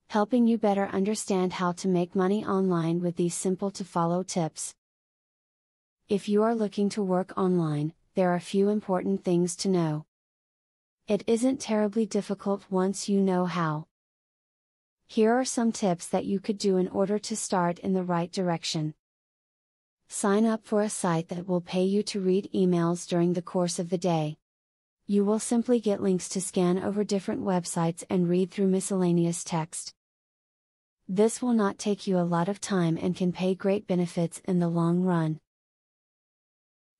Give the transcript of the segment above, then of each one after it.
helping you better understand how to make money online with these simple to follow tips. If you are looking to work online, there are a few important things to know. It isn't terribly difficult once you know how. Here are some tips that you could do in order to start in the right direction. Sign up for a site that will pay you to read emails during the course of the day. You will simply get links to scan over different websites and read through miscellaneous text. This will not take you a lot of time and can pay great benefits in the long run.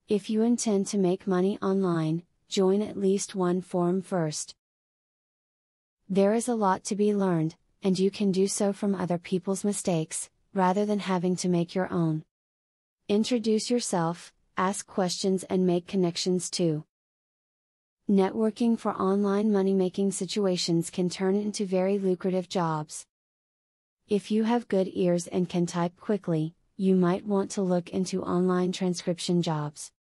If you intend to make money online, join at least one forum first. There is a lot to be learned, and you can do so from other people's mistakes, rather than having to make your own. Introduce yourself, ask questions and make connections too. Networking for online money-making situations can turn into very lucrative jobs. If you have good ears and can type quickly, you might want to look into online transcription jobs.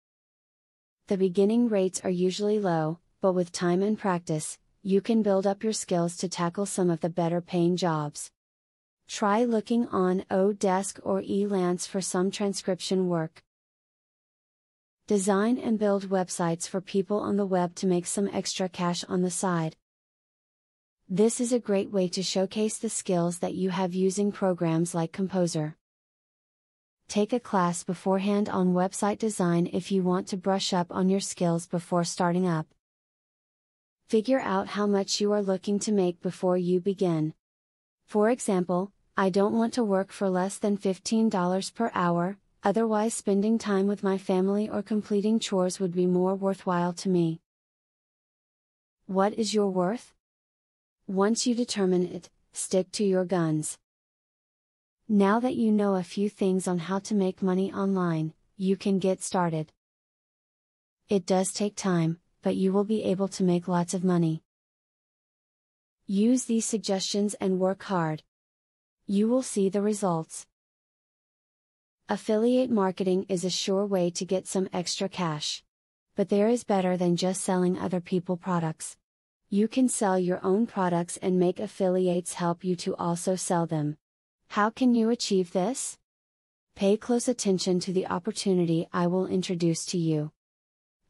The beginning rates are usually low, but with time and practice, you can build up your skills to tackle some of the better paying jobs. Try looking on Odesk or Elance for some transcription work. Design and build websites for people on the web to make some extra cash on the side. This is a great way to showcase the skills that you have using programs like Composer. Take a class beforehand on website design if you want to brush up on your skills before starting up. Figure out how much you are looking to make before you begin. For example, I don't want to work for less than $15 per hour, otherwise spending time with my family or completing chores would be more worthwhile to me. What is your worth? Once you determine it, stick to your guns. Now that you know a few things on how to make money online, you can get started. It does take time, but you will be able to make lots of money. Use these suggestions and work hard. You will see the results. Affiliate marketing is a sure way to get some extra cash. But there is better than just selling other people's products. You can sell your own products and make affiliates help you to also sell them. How can you achieve this? Pay close attention to the opportunity I will introduce to you.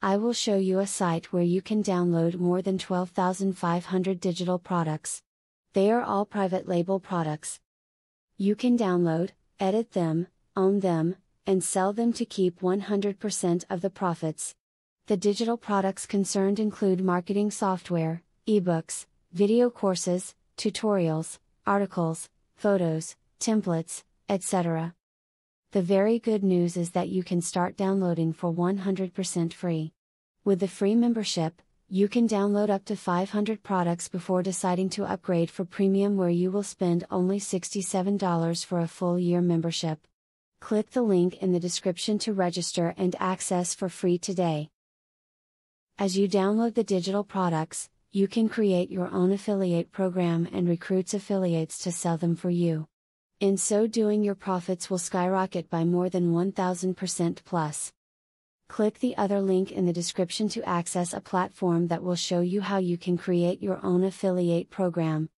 I will show you a site where you can download more than 12,500 digital products. They are all private label products. You can download, edit them, own them, and sell them to keep 100% of the profits. The digital products concerned include marketing software, ebooks, video courses, tutorials, articles, photos, templates, etc. The very good news is that you can start downloading for 100% free. With the free membership, you can download up to 500 products before deciding to upgrade for premium, where you will spend only $67 for a full year membership. Click the link in the description to register and access for free today. As you download the digital products, you can create your own affiliate program and recruit affiliates to sell them for you. In so doing, your profits will skyrocket by more than 1000% plus. Click the other link in the description to access a platform that will show you how you can create your own affiliate program.